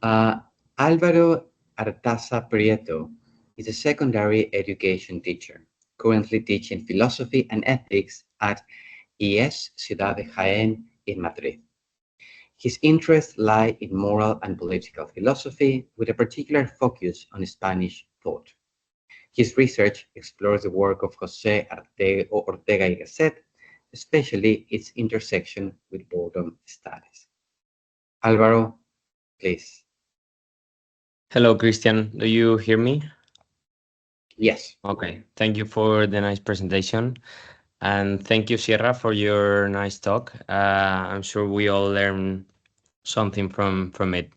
Álvaro Artaza is a secondary education teacher, currently teaching philosophy and ethics at IES Ciudad de Jaén in Madrid. His interests lie in moral and political philosophy, with a particular focus on Spanish thought. His research explores the work of José Ortega y Gasset, especially its intersection with boredom studies. Álvaro, please. Hello, Christian. Do you hear me? Yes. Okay. Thank you for the nice presentation. And thank you, Sierra, for your nice talk. I'm sure we all learn something from it.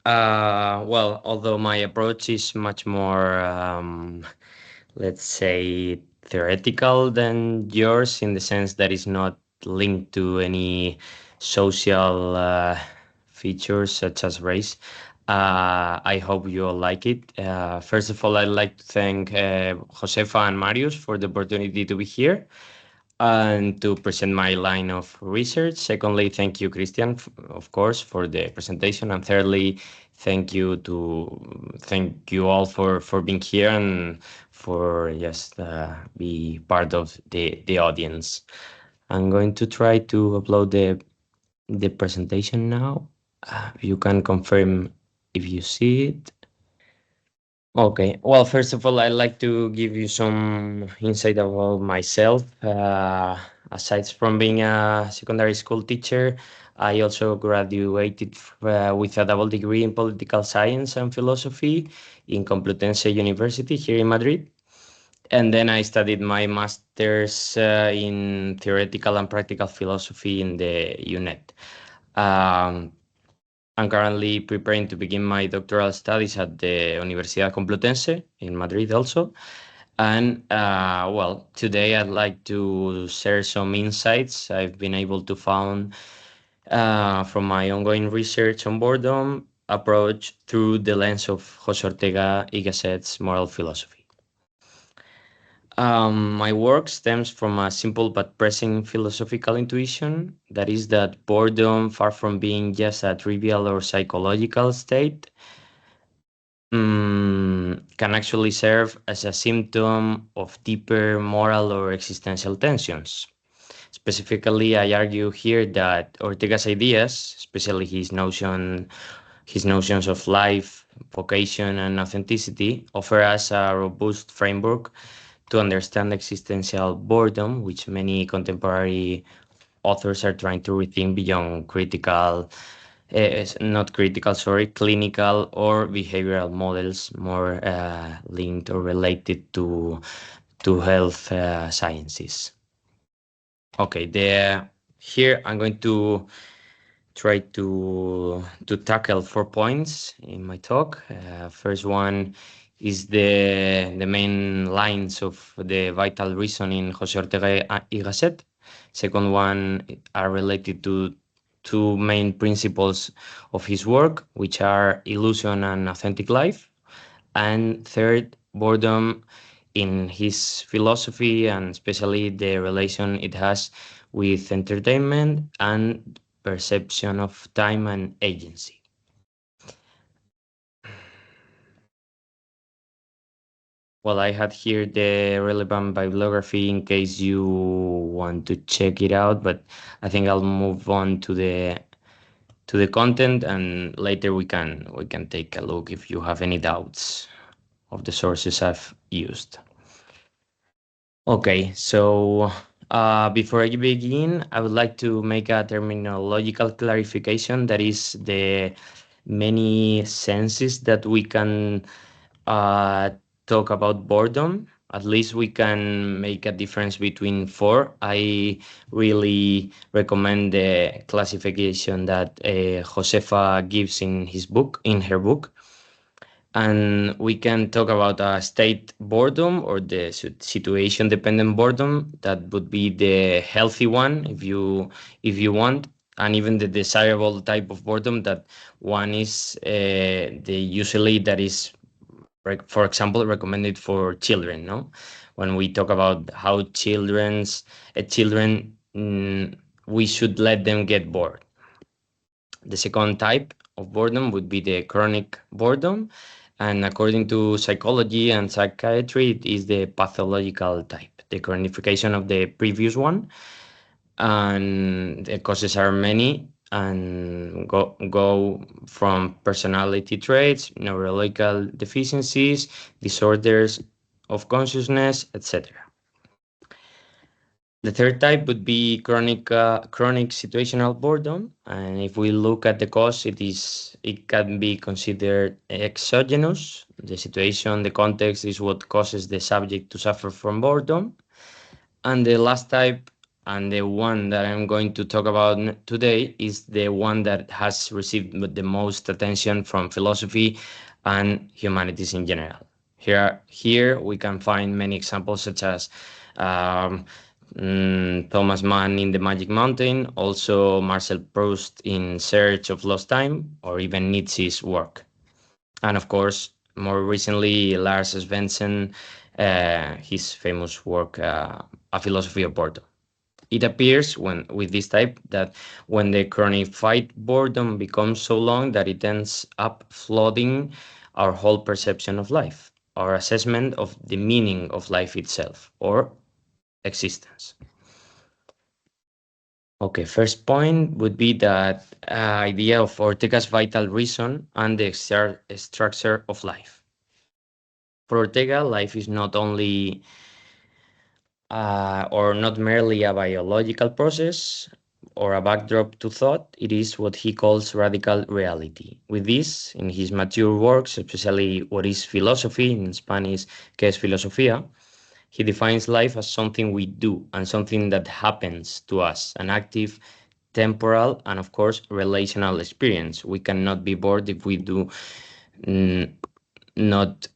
Well, although my approach is much more, let's say, theoretical than yours, in the sense that it's not linked to any social features such as race. I hope you all like it. First of all, I'd like to thank Josefa and Marius for the opportunity to be here and to present my line of research. Secondly, thank you, Christian, of course, for the presentation. And thirdly, thank you all for being here and for just be part of the audience. I'm going to try to upload the presentation now. You can confirm if you see it. Okay. Well, first of all, I'd like to give you some insight about myself. Aside from being a secondary school teacher, I also graduated with a double degree in political science and philosophy in Complutense University here in Madrid. And then I studied my master's in theoretical and practical philosophy in the UNED. I'm currently preparing to begin my doctoral studies at the Universidad Complutense in Madrid also. And well, today I'd like to share some insights I've been able to find from my ongoing research on boredom approach through the lens of José Ortega y Gasset's moral philosophy. My work stems from a simple but pressing philosophical intuition, that is, that boredom, far from being just a trivial or psychological state, can actually serve as a symptom of deeper moral or existential tensions. Specifically, I argue here that Ortega's ideas, especially his notions of life, vocation, and authenticity, offer us a robust framework to understand existential boredom, which many contemporary authors are trying to rethink beyond clinical or behavioral models, more linked or related to health sciences. Okay, here I'm going to try to tackle 4 points in my talk. First one is the main lines of the vital reason in José Ortega y Gasset. Second one are related to two main principles of his work, which are illusion and authentic life. And third, boredom in his philosophy, and especially the relation it has with entertainment and perception of time and agency. Well, I had here the relevant bibliography in case you want to check it out, but I think I'll move on to the content, and later we can take a look if you have any doubts of the sources I've used. Okay, so before I begin, I would like to make a terminological clarification. That is the many senses that we can talk about boredom. At least we can make a difference between 4. I really recommend the classification that Josefa gives in her book. And we can talk about a state boredom or the situation dependent boredom. That would be the healthy one if you want, and even the desirable type of boredom, that one is usually that is, for example, recommended for children. No, when we talk about how children, we should let them get bored. The second type of boredom would be the chronic boredom. And according to psychology and psychiatry, it is the pathological type, the chronification of the previous one. And the causes are many and go from personality traits, neurological deficiencies, disorders of consciousness, etc. The third type would be chronic situational boredom, and if we look at the cause, it can be considered exogenous. The situation, the context is what causes the subject to suffer from boredom. And the last type, and the one that I'm going to talk about today, is the one that has received the most attention from philosophy and humanities in general. Here we can find many examples such as um, Thomas Mann in The Magic Mountain, also Marcel Proust in Search of Lost Time, or even Nietzsche's work. And of course, more recently, Lars Svensson, his famous work, A Philosophy of Boredom. It appears with this type that when the chronified boredom becomes so long that it ends up flooding our whole perception of life, our assessment of the meaning of life itself or existence. Okay, first point would be that idea of Ortega's vital reason and the structure of life. For Ortega, life is not only or not merely a biological process or a backdrop to thought, it is what he calls radical reality. With this, in his mature works, especially What is Philosophy, in Spanish, ¿Qué es filosofía?, he defines life as something we do and something that happens to us, an active, temporal, and of course, relational experience. We cannot be bored if we do not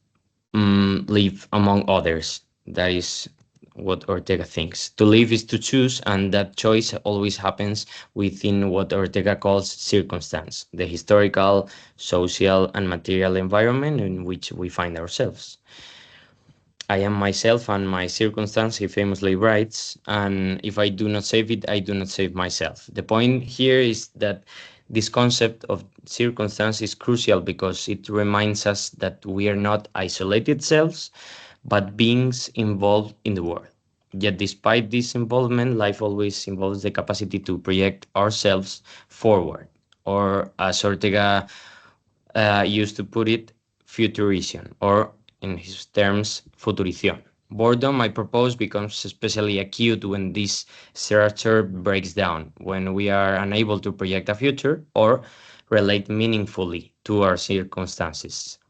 live among others. That is what Ortega thinks. To live is to choose, and that choice always happens within what Ortega calls circumstance, the historical, social, and material environment in which we find ourselves. I am myself and my circumstance, he famously writes, and if I do not save it, I do not save myself. The point here is that this concept of circumstance is crucial because it reminds us that we are not isolated selves, but beings involved in the world. Yet despite this involvement, life always involves the capacity to project ourselves forward, or as Ortega used to put it, futurization, or in his terms, futurición. Boredom, I propose, becomes especially acute when this structure breaks down, when we are unable to project a future or relate meaningfully to our circumstances.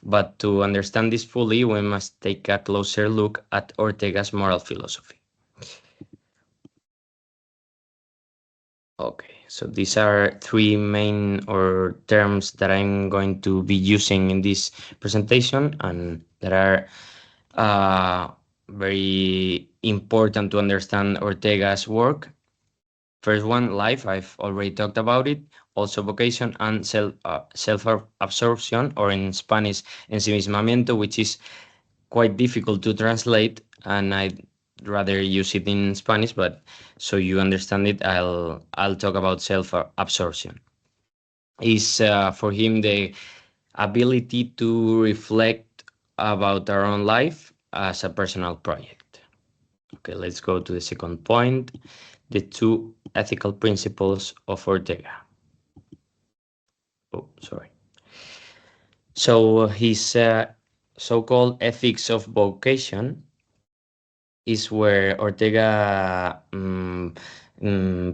But to understand this fully, we must take a closer look at Ortega's moral philosophy. Okay, so these are three main terms that I'm going to be using in this presentation and that are very important to understand Ortega's work. First one, life, I've already talked about it. Also vocation and self-absorption, or in Spanish, ensimismamiento, which is quite difficult to translate, and I'd rather use it in Spanish, but so you understand it, I'll talk about self-absorption. Is for him the ability to reflect about our own life as a personal project. Okay, let's go to the second point, the two ethical principles of Ortega. Oh, sorry. So his so-called ethics of vocation is where Ortega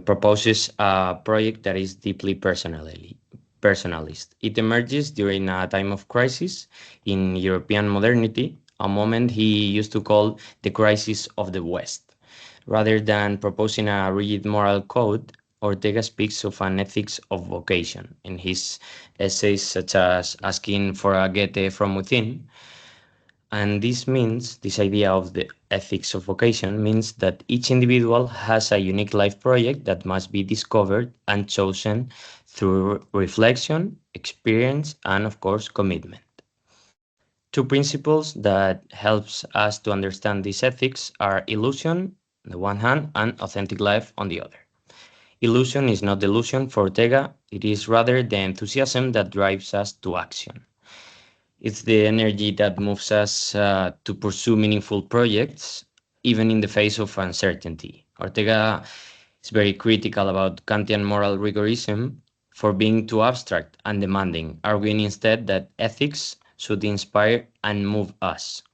proposes a project that is deeply personalist. It emerges during a time of crisis in European modernity, a moment he used to call the crisis of the West. Rather than proposing a rigid moral code, Ortega speaks of an ethics of vocation in his essays such as Asking for a Goethe from Within. And this idea of the ethics of vocation means that each individual has a unique life project that must be discovered and chosen through reflection, experience, and of course, commitment. Two principles that helps us to understand these ethics are illusion on the one hand and authentic life on the other. Illusion is not delusion for Ortega, it is rather the enthusiasm that drives us to action. It's the energy that moves us to pursue meaningful projects, even in the face of uncertainty. Ortega is very critical about Kantian moral rigorism for being too abstract and demanding, arguing instead that ethics should inspire and move us.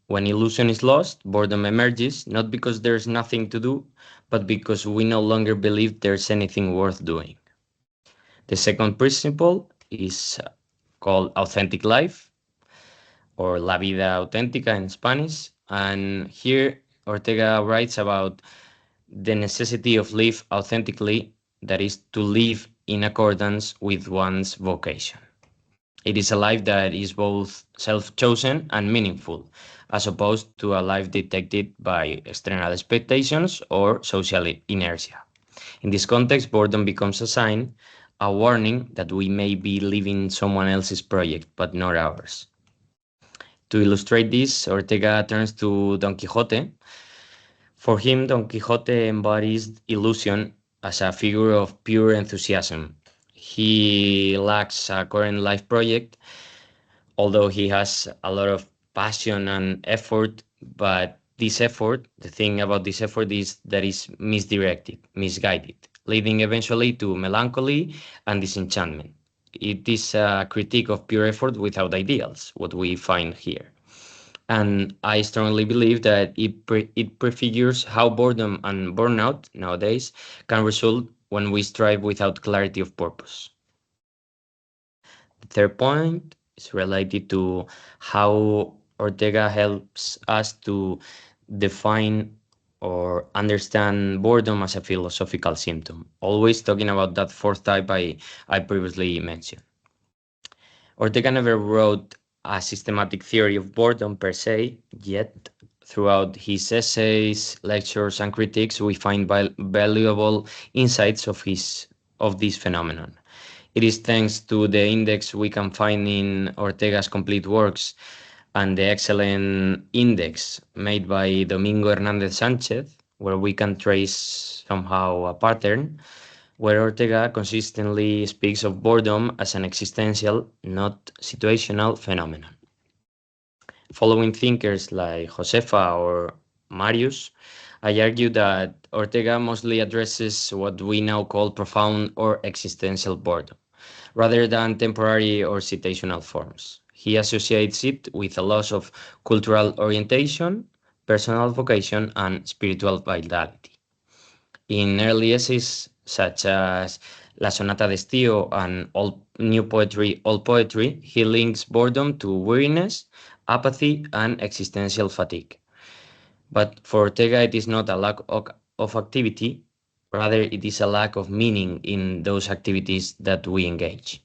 When illusion is lost, boredom emerges, not because there's nothing to do, but because we no longer believe there's anything worth doing. The second principle is called authentic life, or la vida auténtica in Spanish. And here Ortega writes about the necessity of live authentically, that is, to live in accordance with one's vocation. It is a life that is both self-chosen and meaningful, as opposed to a life dictated by external expectations or social inertia. In this context, boredom becomes a sign, a warning that we may be living someone else's project, but not ours. To illustrate this, Ortega turns to Don Quixote. For him, Don Quixote embodies illusion as a figure of pure enthusiasm. He lacks a current life project, although he has a lot of passion and effort, but this effort, the thing about this effort is that is misdirected, misguided, leading eventually to melancholy and disenchantment. It is a critique of pure effort without ideals, what we find here. And I strongly believe that it prefigures how boredom and burnout nowadays can result when we strive without clarity of purpose. The third point is related to how Ortega helps us to define or understand boredom as a philosophical symptom, always talking about that fourth type I previously mentioned. Ortega never wrote a systematic theory of boredom per se, yet throughout his essays, lectures, and critiques, we find valuable insights of this phenomenon. It is thanks to the index we can find in Ortega's complete works and the excellent index made by Domingo Hernandez Sanchez, where we can trace somehow a pattern, where Ortega consistently speaks of boredom as an existential, not situational phenomenon. Following thinkers like Josefa or Marius, I argue that Ortega mostly addresses what we now call profound or existential boredom, rather than temporary or situational forms. He associates it with a loss of cultural orientation, personal vocation, and spiritual vitality. In early essays such as La Sonata d'Estío and New Poetry, Old Poetry, he links boredom to weariness, apathy, and existential fatigue. But for Ortega, it is not a lack of activity, rather it is a lack of meaning in those activities that we engage.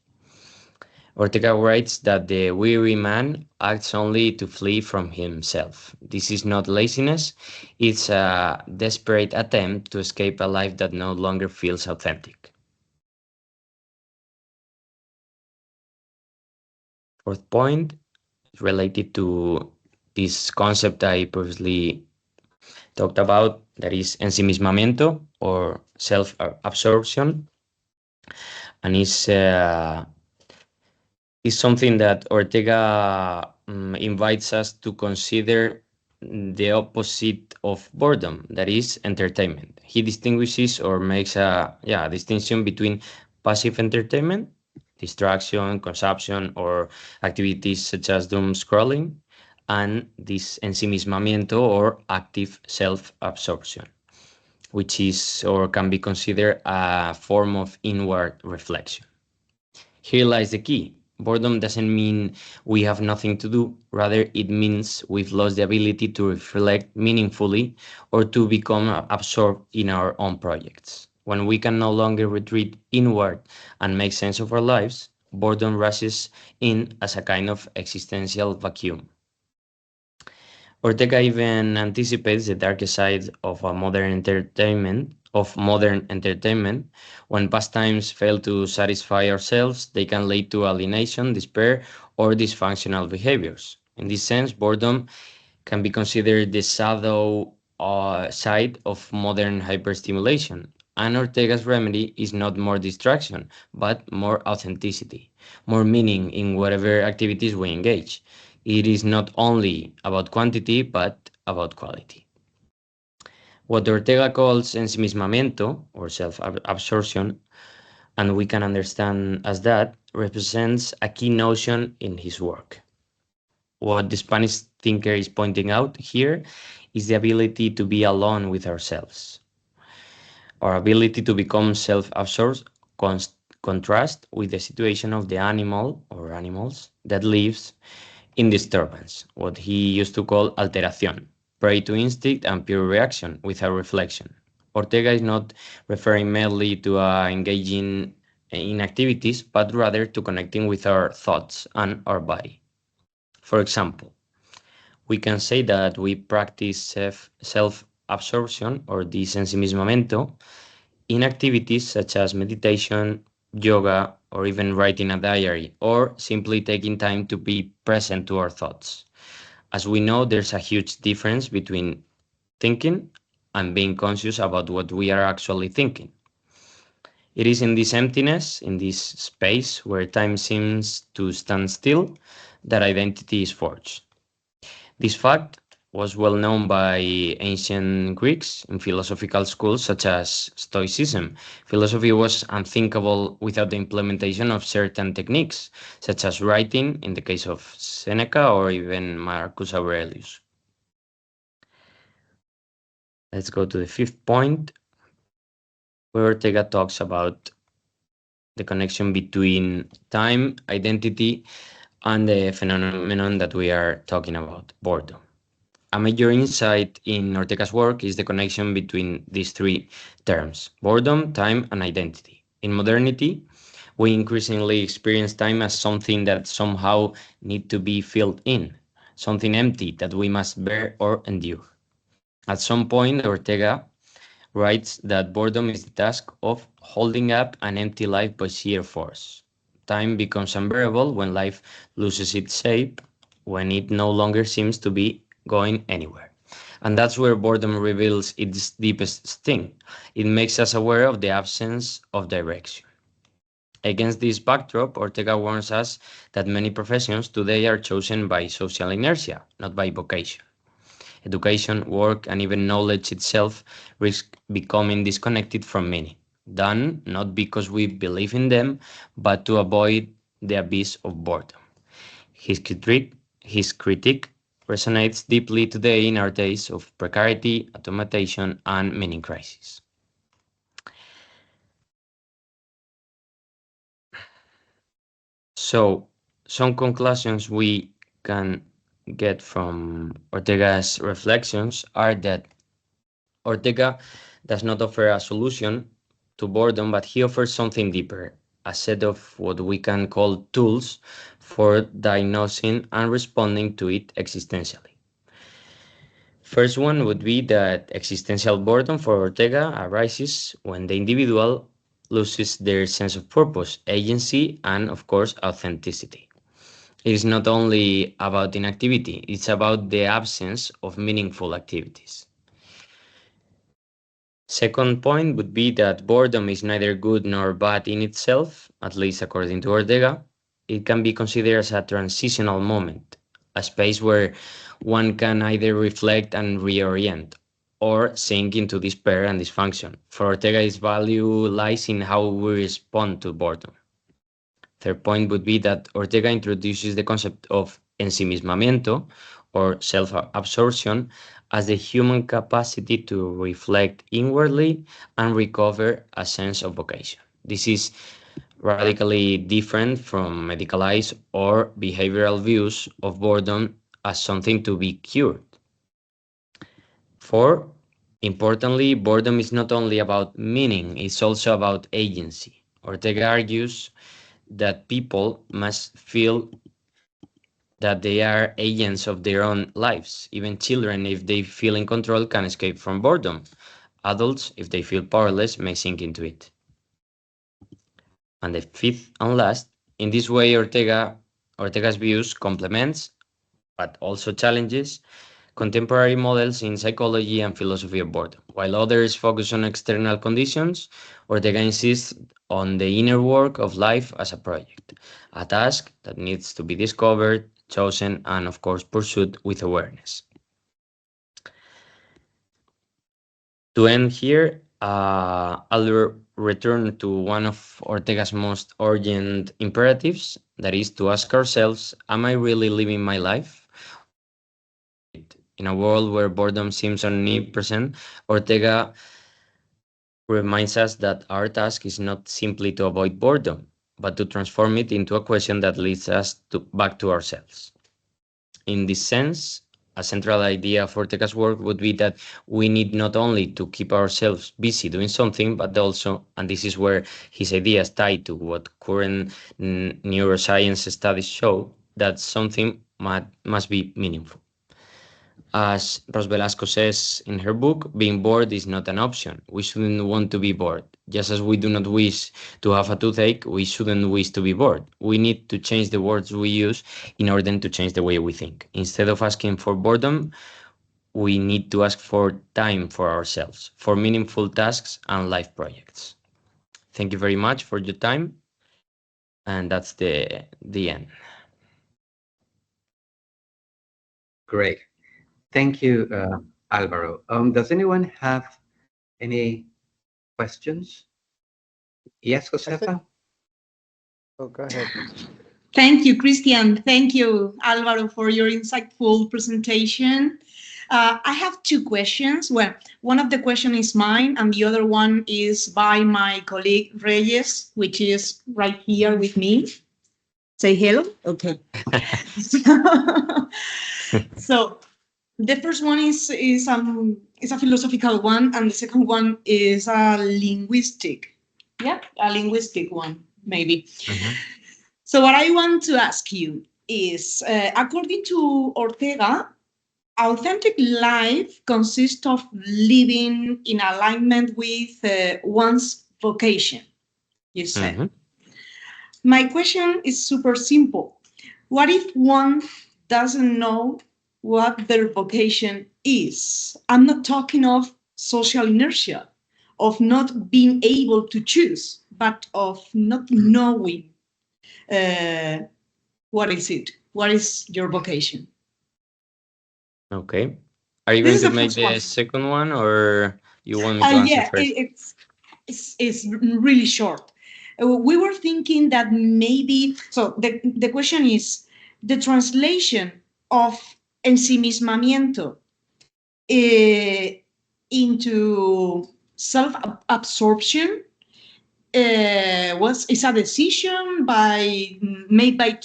Ortega writes that the weary man acts only to flee from himself. This is not laziness, it's a desperate attempt to escape a life that no longer feels authentic. Fourth point is related to this concept I previously talked about, that is ensimismamiento or self-absorption, and is something that Ortega invites us to consider the opposite of boredom, that is entertainment. He distinguishes or makes a distinction between passive entertainment, distraction, consumption, or activities such as doom scrolling, and this ensimismamiento or active self-absorption, which is or can be considered a form of inward reflection. Here lies the key. Boredom doesn't mean we have nothing to do, rather it means we've lost the ability to reflect meaningfully or to become absorbed in our own projects. When we can no longer retreat inward and make sense of our lives, boredom rushes in as a kind of existential vacuum. Ortega even anticipates the darker side of modern entertainment. When pastimes fail to satisfy ourselves, they can lead to alienation, despair, or dysfunctional behaviors. In this sense, boredom can be considered the shadow side of modern hyperstimulation, And Ortega's remedy is not more distraction, but more authenticity, more meaning in whatever activities we engage. It is not only about quantity, but about quality. What Ortega calls ensimismamiento, or self-absorption, and we can understand as that, represents a key notion in his work. What the Spanish thinker is pointing out here is the ability to be alone with ourselves. Our ability to become self-absorbed contrast with the situation of the animal or animals that lives in disturbance, what he used to call alteración, prey to instinct and pure reaction without reflection. Ortega is not referring merely to engaging in activities, but rather to connecting with our thoughts and our body. For example, we can say that we practice self-absorption or desensimismamento in activities such as meditation, yoga, or even writing a diary, or simply taking time to be present to our thoughts. As we know, there's a huge difference between thinking and being conscious about what we are actually thinking. It is in this emptiness, in this space where time seems to stand still, that identity is forged. This fact was well known by ancient Greeks in philosophical schools such as Stoicism. Philosophy was unthinkable without the implementation of certain techniques, such as writing in the case of Seneca or even Marcus Aurelius. Let's go to the fifth point, where Ortega talks about the connection between time, identity, and the phenomenon that we are talking about, boredom. A major insight in Ortega's work is the connection between these three terms, boredom, time, and identity. In modernity, we increasingly experience time as something that somehow need to be filled in, something empty that we must bear or endure. At some point, Ortega writes that boredom is the task of holding up an empty life by sheer force. Time becomes unbearable when life loses its shape, when it no longer seems to be going anywhere. And that's where boredom reveals its deepest sting. It makes us aware of the absence of direction. Against this backdrop, Ortega warns us that many professions today are chosen by social inertia, not by vocation. Education, work, and even knowledge itself risk becoming disconnected from meaning, done not because we believe in them, but to avoid the abyss of boredom. His critique resonates deeply today in our days of precarity, automation, and meaning crisis. So, some conclusions we can get from Ortega's reflections are that Ortega does not offer a solution to boredom, but he offers something deeper, a set of what we can call tools for diagnosing and responding to it existentially. First one would be that existential boredom for Ortega arises when the individual loses their sense of purpose, agency, and of course, authenticity. It is not only about inactivity, it's about the absence of meaningful activities. Second point would be that boredom is neither good nor bad in itself, at least according to Ortega. It can be considered as a transitional moment, a space where one can either reflect and reorient, or sink into despair and dysfunction. For Ortega, its value lies in how we respond to boredom. Third point would be that Ortega introduces the concept of ensimismamiento, or self-absorption, as the human capacity to reflect inwardly and recover a sense of vocation. This is radically different from medicalized or behavioral views of boredom as something to be cured. Four, importantly, boredom is not only about meaning, it's also about agency. Ortega argues that people must feel that they are agents of their own lives. Even children, if they feel in control, can escape from boredom. Adults, if they feel powerless, may sink into it. And the fifth and last, in this way, Ortega's views complements, but also challenges, contemporary models in psychology and philosophy of boredom. While others focus on external conditions, Ortega insists on the inner work of life as a project, a task that needs to be discovered, chosen, and of course pursued with awareness. To end here, I'll return to one of Ortega's most urgent imperatives, that is to ask ourselves, am I really living my life? In a world where boredom seems omnipresent, Ortega reminds us that our task is not simply to avoid boredom, but to transform it into a question that leads us back to ourselves. In this sense, a central idea of Ortega's work would be that we need not only to keep ourselves busy doing something, but also, and this is where his ideas tie to what current neuroscience studies show, that something must be meaningful. As Ros Velasco says in her book, being bored is not an option. We shouldn't want to be bored. Just as we do not wish to have a toothache, we shouldn't wish to be bored. We need to change the words we use in order to change the way we think. Instead of asking for boredom, we need to ask for time for ourselves, for meaningful tasks and life projects. Thank you very much for your time. And that's the end. Great. Thank you, Álvaro. Does anyone have any questions? Yes, Josefa? Oh, go ahead. Thank you, Christian. Thank you, Álvaro, for your insightful presentation. I have two questions. Well, one of the questions is mine, and the other one is by my colleague Reyes, which is right here with me. Say hello. Okay. So the first one is a philosophical one, and the second one is a linguistic. Yeah, a linguistic one, maybe. Mhm. So what I want to ask you is, according to Ortega, authentic life consists of living in alignment with one's vocation, you said. Mhm. My question is super simple. What if one doesn't know what their vocation is? I'm not talking of social inertia, of not being able to choose, but of not knowing what is it? What is your vocation? Okay. Are you This going is to the make first one. the second one, or you want me to answer Yeah, first? it's really short. We were thinking that maybe, so the question is, the translation of ensimismamiento into self-absorption is a decision made by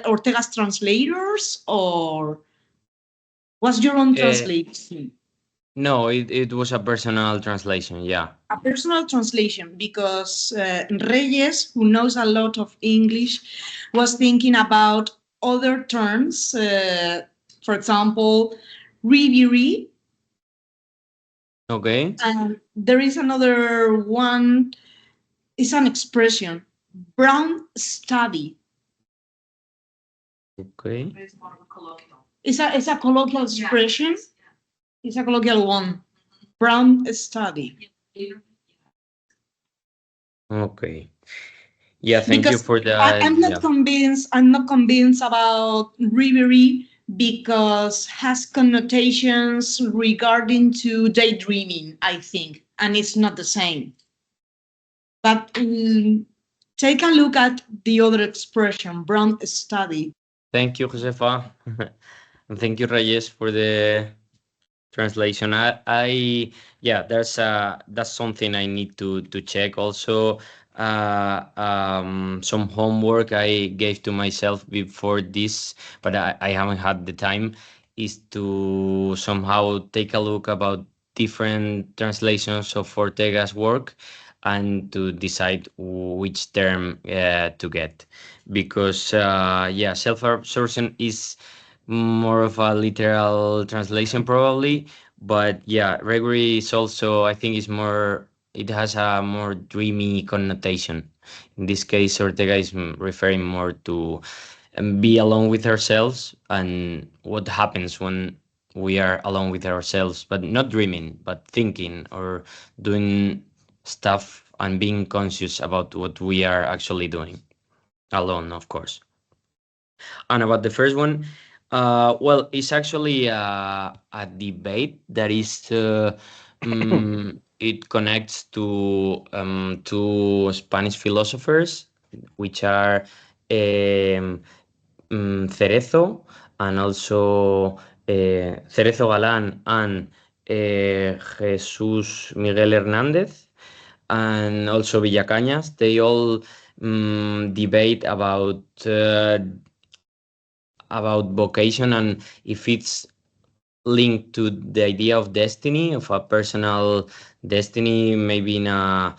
Ortega's translators, or was your own Uh, translation? no, it was a personal translation. Yeah. A personal translation, because Reyes, who knows a lot of English, was thinking about other terms, for example, reverie. Okay. And there is another one, it's an expression, brown study. Okay. It's a colloquial expression. It's a colloquial one. Brown study. Okay. Yeah. Thank you Because for that. I'm not Yeah. convinced. I'm not convinced about reverie because has connotations regarding to daydreaming, I think, and it's not the same. But take a look at the other expression, brown study. Thank you, Josefa. And thank you, Reyes, for the translation. Yeah, that's something I need to check. Also, some homework I gave to myself before this, but I haven't had the time, is to somehow take a look about different translations of Ortega's work and to decide which term to get, because yeah, self-absorption is more of a literal translation probably, but yeah, reverie is also, I think, is more, it has a more dreamy connotation. In this case, Ortega is referring more to be alone with ourselves and what happens when we are alone with ourselves, but not dreaming, but thinking or doing stuff and being conscious about what we are actually doing alone, of course. And about the first one, well, it's actually a debate that is it connects to two Spanish philosophers, which are Cerezo and also Cerezo Galán and Jesús Miguel Hernández and also Villacañas. They all debate about vocation and if it's linked to the idea of destiny, of a personal destiny, maybe in a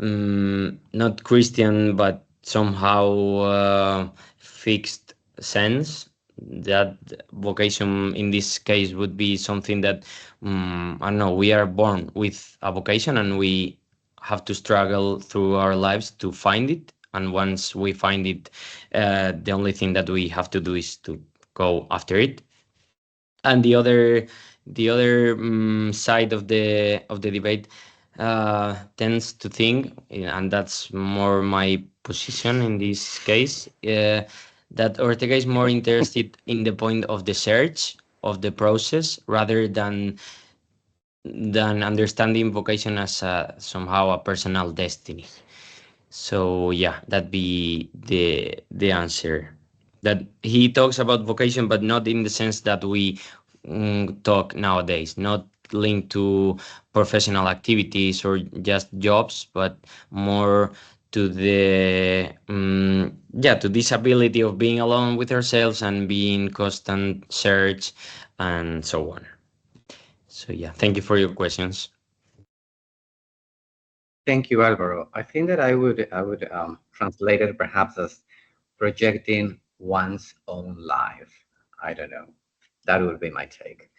not Christian but somehow fixed sense. That vocation in this case would be something that I don't know. We are born with a vocation and we have to struggle through our lives to find it. And once we find it, the only thing that we have to do is to go after it. And the other side of the debate tends to think, and that's more my position in this case, that Ortega is more interested in the point of the search of the process rather than understanding vocation as somehow a personal destiny. So yeah, that'd be the answer. That he talks about vocation, but not in the sense that we talk nowadays, not linked to professional activities or just jobs, but more to the to this ability of being alone with ourselves and being constant search and so on. So yeah, thank you for your questions. Thank you, Álvaro. I think that I would translate it perhaps as projecting one's own life. I don't know. That would be my take.